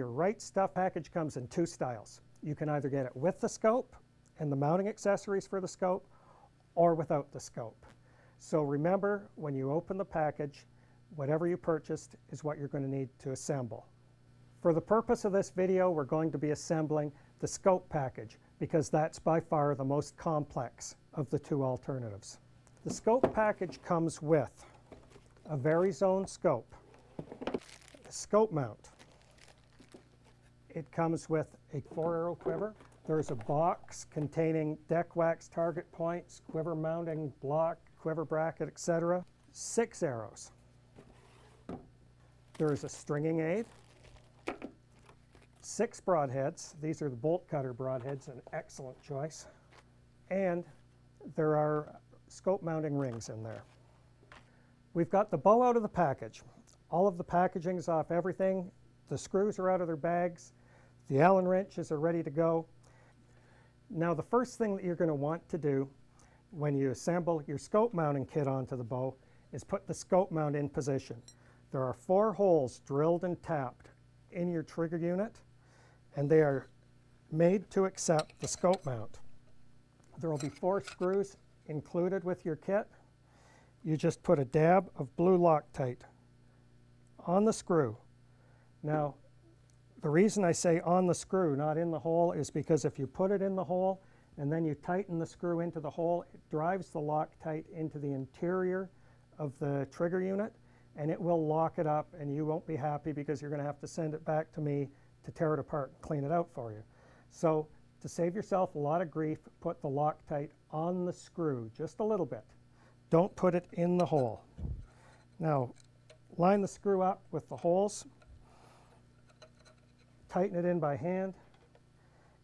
Your Right Stuff package comes in two styles. You can either get it with the scope and the mounting accessories for the scope, or without the scope. So remember, when you open the package, whatever you purchased is what you're going to need to assemble. For the purpose of this video, we're going to be assembling the scope package because that's by far the most complex of the two alternatives. The scope package comes with a VariZone scope, a scope mount. It comes with a 4-arrow quiver. There's a box containing deck wax target points, quiver mounting block, quiver bracket, etc. 6 arrows. There is a stringing aid, 6 broadheads. These are the bolt cutter broadheads, an excellent choice. And there are scope mounting rings in there. We've got the bow out of the package. All of the packaging is off everything. The screws are out of their bags. The Allen wrenches are ready to go. Now the first thing that you're going to want to do when you assemble your scope mounting kit onto the bow is put the scope mount in position. There are 4 holes drilled and tapped in your trigger unit, and they are made to accept the scope mount. There will be 4 screws included with your kit. You just put a dab of blue Loctite on the screw. Now, the reason I say on the screw, not in the hole, is because if you put it in the hole and then you tighten the screw into the hole, it drives the Loctite into the interior of the trigger unit, and it will lock it up, and you won't be happy because you're going to have to send it back to me to tear it apart and clean it out for you. So to save yourself a lot of grief, put the Loctite on the screw just a little bit. Don't put it in the hole. Now, line the screw up with the holes. Tighten it in by hand,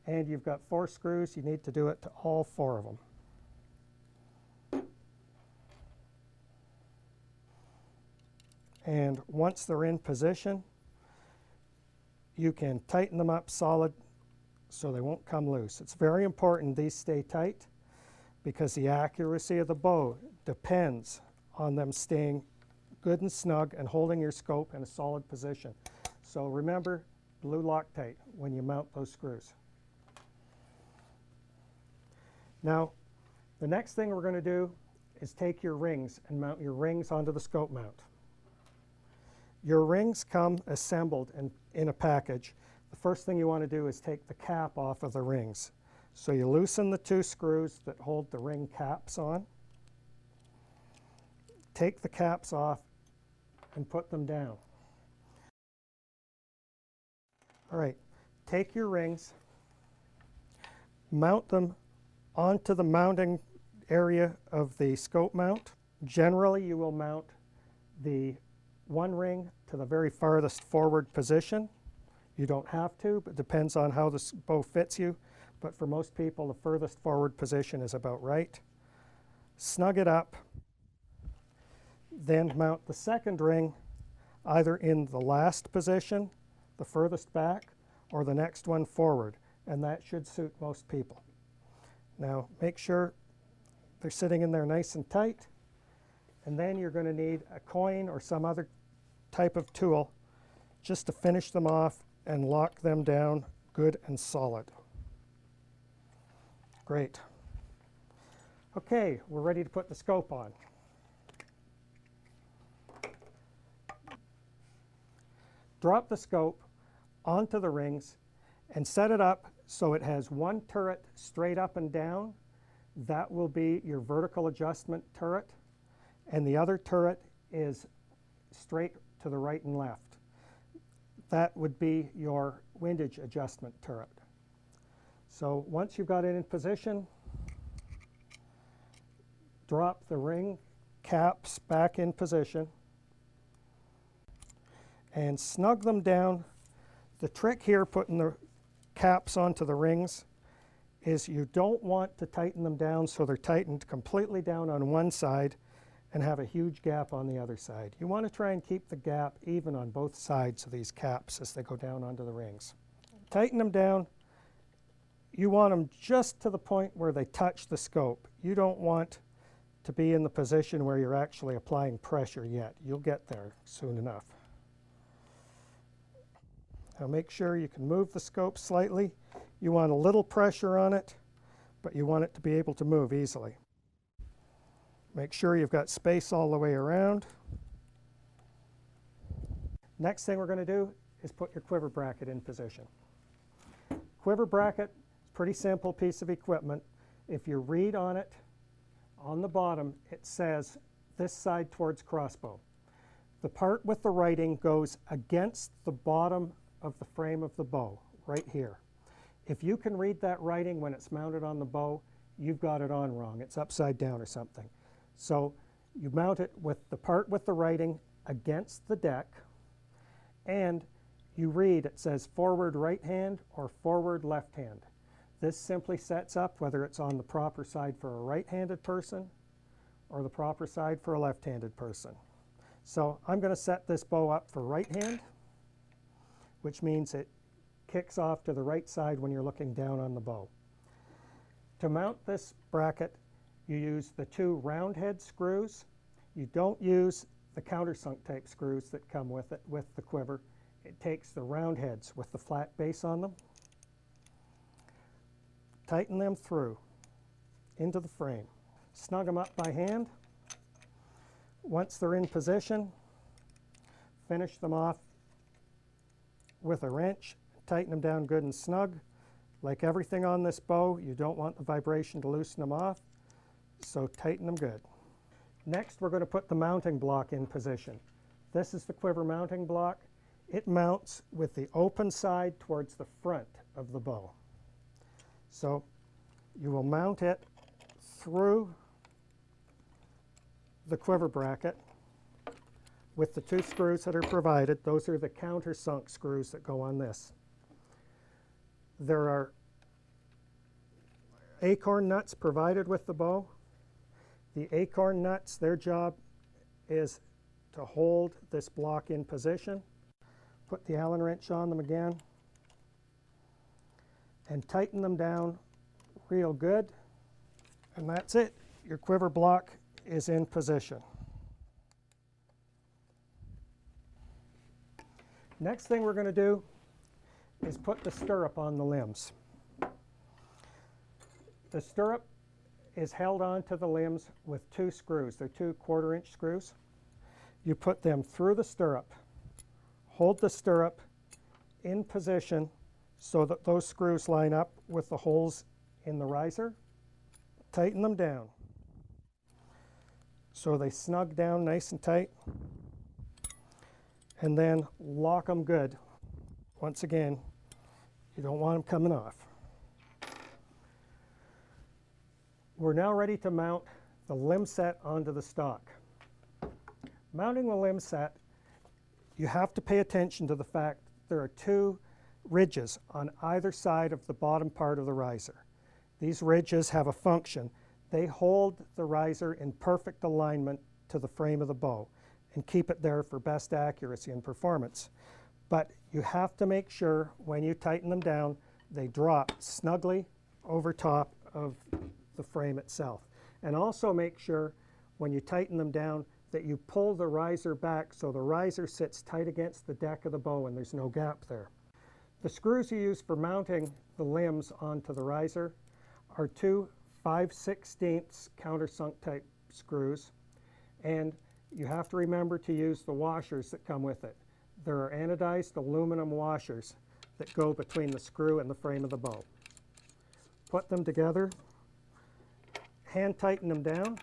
and you've got 4 screws. You need to do it to all 4 of them. And once they're in position, you can tighten them up solid so they won't come loose. It's very important these stay tight because the accuracy of the bow depends on them staying good and snug and holding your scope in a solid position. So remember, blue Loctite when you mount those screws. Now, the next thing we're going to do is take your rings and mount your rings onto the scope mount. Your rings come assembled in a package. The first thing you want to do is take the cap off of the rings. So you loosen the 2 screws that hold the ring caps on. Take the caps off and put them down. All right, take your rings, mount them onto the mounting area of the scope mount. Generally, you will mount the one ring to the very farthest forward position. You don't have to, but it depends on how the bow fits you. But for most people, the furthest forward position is about right. Snug it up, then mount the second ring either in the last position, the furthest back, or the next one forward, and that should suit most people. Now make sure they're sitting in there nice and tight, and then you're going to need a coin or some other type of tool just to finish them off and lock them down good and solid. Great. Okay, we're ready to put the scope on. Drop the scope onto the rings and set it up so it has one turret straight up and down. That will be your vertical adjustment turret, and the other turret is straight to the right and left. That would be your windage adjustment turret. So once you've got it in position, drop the ring caps back in position and snug them down. The trick here, putting the caps onto the rings, is you don't want to tighten them down so they're tightened completely down on one side and have a huge gap on the other side. You want to try and keep the gap even on both sides of these caps as they go down onto the rings. Tighten them down. You want them just to the point where they touch the scope. You don't want to be in the position where you're actually applying pressure yet. You'll get there soon enough. Now make sure you can move the scope slightly. You want a little pressure on it, but you want it to be able to move easily. Make sure you've got space all the way around. Next thing we're going to do is put your quiver bracket in position. Quiver bracket, pretty simple piece of equipment. If you read on it, on the bottom, it says this side towards crossbow. The part with the writing goes against the bottom of the frame of the bow, right here. If you can read that writing when it's mounted on the bow, you've got it on wrong. It's upside down or something. So you mount it with the part with the writing against the deck, and you read, it says forward right hand or forward left hand. This simply sets up whether it's on the proper side for a right-handed person or the proper side for a left-handed person. So I'm going to set this bow up for right hand, which means it kicks off to the right side when you're looking down on the bow. To mount this bracket, you use the 2 round head screws. You don't use the countersunk type screws that come with it, with the quiver. It takes the round heads with the flat base on them. Tighten them through into the frame. Snug them up by hand. Once they're in position, finish them off with a wrench. Tighten them down good and snug. Like everything on this bow, you don't want the vibration to loosen them off, so tighten them good. Next, we're going to put the mounting block in position. This is the quiver mounting block. It mounts with the open side towards the front of the bow. So you will mount it through the quiver bracket with the 2 screws that are provided. Those are the countersunk screws that go on this. There are acorn nuts provided with the bow. The acorn nuts, their job is to hold this block in position. Put the Allen wrench on them again and tighten them down real good, and that's it. Your quiver block is in position. Next thing we're going to do is put the stirrup on the limbs. The stirrup is held onto the limbs with 2 screws. They're 2 1/4-inch screws. You put them through the stirrup, hold the stirrup in position so that those screws line up with the holes in the riser. Tighten them down so they snug down nice and tight, and then lock them good. Once again, you don't want them coming off. We're now ready to mount the limb set onto the stock. Mounting the limb set, you have to pay attention to the fact there are 2 ridges on either side of the bottom part of the riser. These ridges have a function. They hold the riser in perfect alignment to the frame of the bow and keep it there for best accuracy and performance. But you have to make sure when you tighten them down, they drop snugly over top of the frame itself. And also make sure when you tighten them down that you pull the riser back so the riser sits tight against the deck of the bow and there's no gap there. The screws you use for mounting the limbs onto the riser are 2 5/16 countersunk type screws, and you have to remember to use the washers that come with it. There are anodized aluminum washers that go between the screw and the frame of the bow. Put them together, hand tighten them down,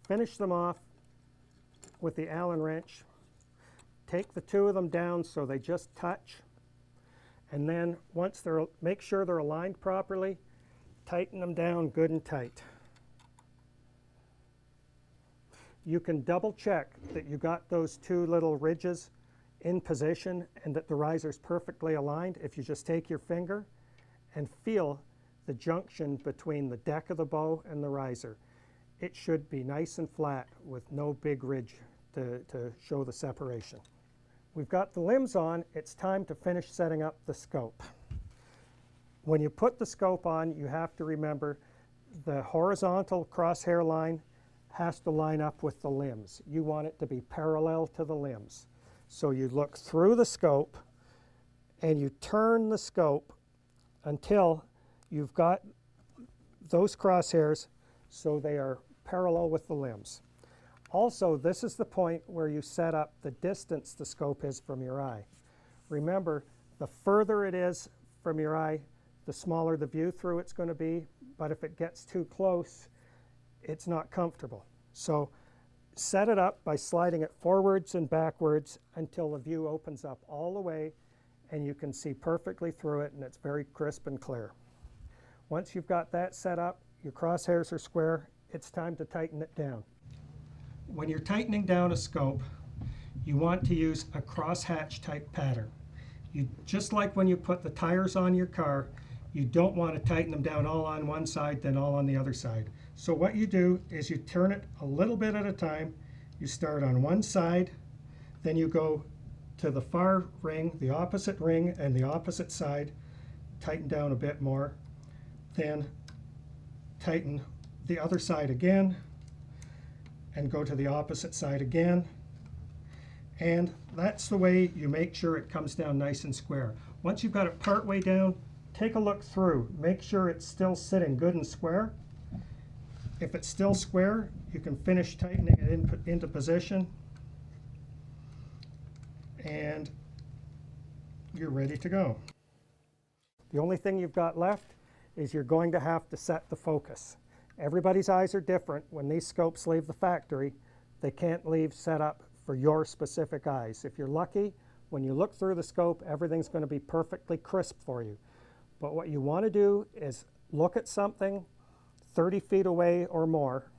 finish them off with the Allen wrench. Take the 2 of them down so they just touch, and then once they're, make sure they're aligned properly, tighten them down good and tight. You can double check that you got those 2 little ridges in position and that the riser's perfectly aligned if you just take your finger and feel the junction between the deck of the bow and the riser. It should be nice and flat with no big ridge to show the separation. We've got the limbs on. It's time to finish setting up the scope. When you put the scope on, you have to remember the horizontal crosshair line has to line up with the limbs. You want it to be parallel to the limbs. So you look through the scope and you turn the scope until you've got those crosshairs so they are parallel with the limbs. Also, this is the point where you set up the distance the scope is from your eye. Remember, the further it is from your eye, the smaller the view through it's going to be, but if it gets too close, it's not comfortable. So set it up by sliding it forwards and backwards until the view opens up all the way and you can see perfectly through it, and it's very crisp and clear. Once you've got that set up, your crosshairs are square, it's time to tighten it down. When you're tightening down a scope, you want to use a crosshatch type pattern. Just like when you put the tires on your car, you don't want to tighten them down all on one side, then all on the other side. So what you do is you turn it a little bit at a time. You start on one side, then you go to the far ring, the opposite ring, and the opposite side, tighten down a bit more, then tighten the other side again, and go to the opposite side again. And that's the way you make sure it comes down nice and square. Once you've got it part way down, take a look through. Make sure it's still sitting good and square. If it's still square, you can finish tightening it into position, and you're ready to go. The only thing you've got left is you're going to have to set the focus. Everybody's eyes are different. When these scopes leave the factory, they can't leave set up for your specific eyes. If you're lucky, when you look through the scope, everything's going to be perfectly crisp for you. But what you want to do is look at something 30 feet away or more,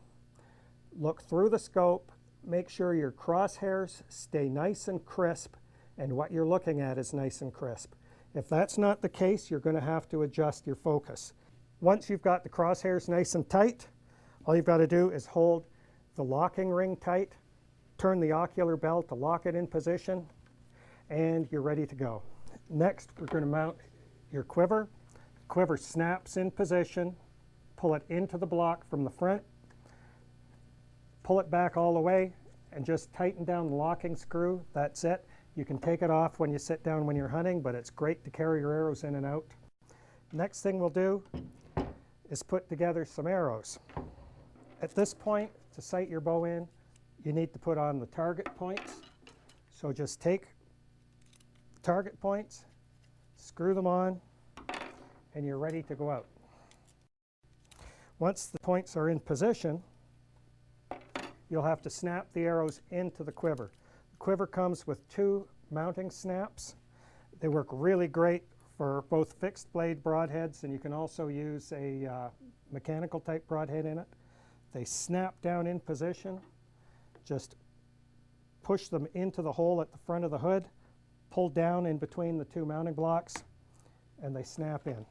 look through the scope, make sure your crosshairs stay nice and crisp, and what you're looking at is nice and crisp. If that's not the case, you're going to have to adjust your focus. Once you've got the crosshairs nice and tight, all you've got to do is hold the locking ring tight, turn the ocular bell to lock it in position, and you're ready to go. Next, we're going to mount your quiver. The quiver snaps in position, pull it into the block from the front, pull it back all the way, and just tighten down the locking screw. That's it. You can take it off when you sit down when you're hunting, but it's great to carry your arrows in and out. Next thing we'll do is put together some arrows. At this point, to sight your bow in, you need to put on the target points. So just take target points, screw them on, and you're ready to go out. Once the points are in position, you'll have to snap the arrows into the quiver. The quiver comes with 2 mounting snaps. They work really great for both fixed blade broadheads, and you can also use a mechanical type broadhead in it. They snap down in position. Just push them into the hole at the front of the hood, pull down in between the 2 mounting blocks, and they snap in.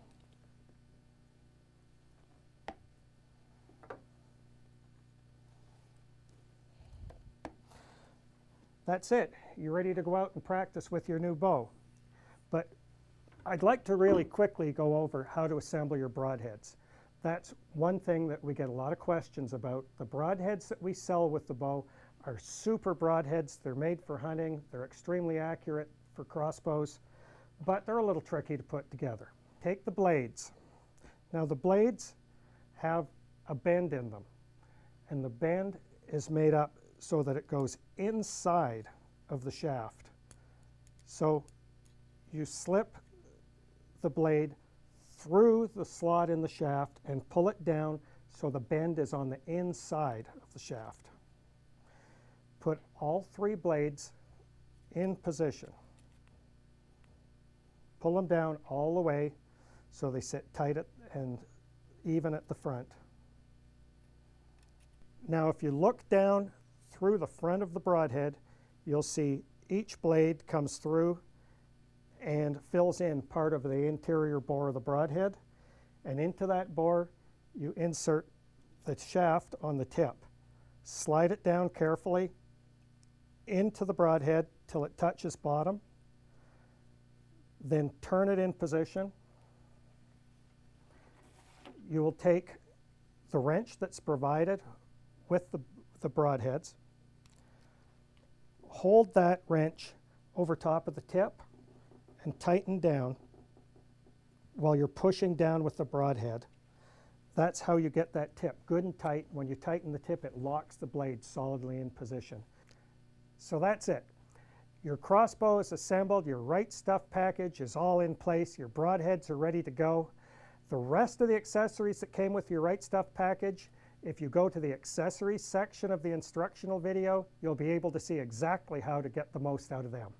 That's it. You're ready to go out and practice with your new bow. But I'd like to really quickly go over how to assemble your broadheads. That's one thing that we get a lot of questions about. The broadheads that we sell with the bow are super broadheads. They're made for hunting. They're extremely accurate for crossbows, but they're a little tricky to put together. Take the blades. Now the blades have a bend in them, and the bend is made up so that it goes inside of the shaft. So you slip the blade through the slot in the shaft and pull it down so the bend is on the inside of the shaft. Put all 3 blades in position. Pull them down all the way so they sit tight and even at the front. Now if you look down through the front of the broadhead, you'll see each blade comes through and fills in part of the interior bore of the broadhead, and into that bore you insert the shaft on the tip. Slide it down carefully into the broadhead till it touches bottom, then turn it in position. You will take the wrench that's provided with the broadheads, hold that wrench over top of the tip, and tighten down while you're pushing down with the broadhead. That's how you get that tip good and tight. When you tighten the tip, it locks the blade solidly in position. So that's it. Your crossbow is assembled, your right stuff package is all in place, your broadheads are ready to go. The rest of the accessories that came with your right stuff package, if you go to the accessories section of the instructional video, you'll be able to see exactly how to get the most out of them.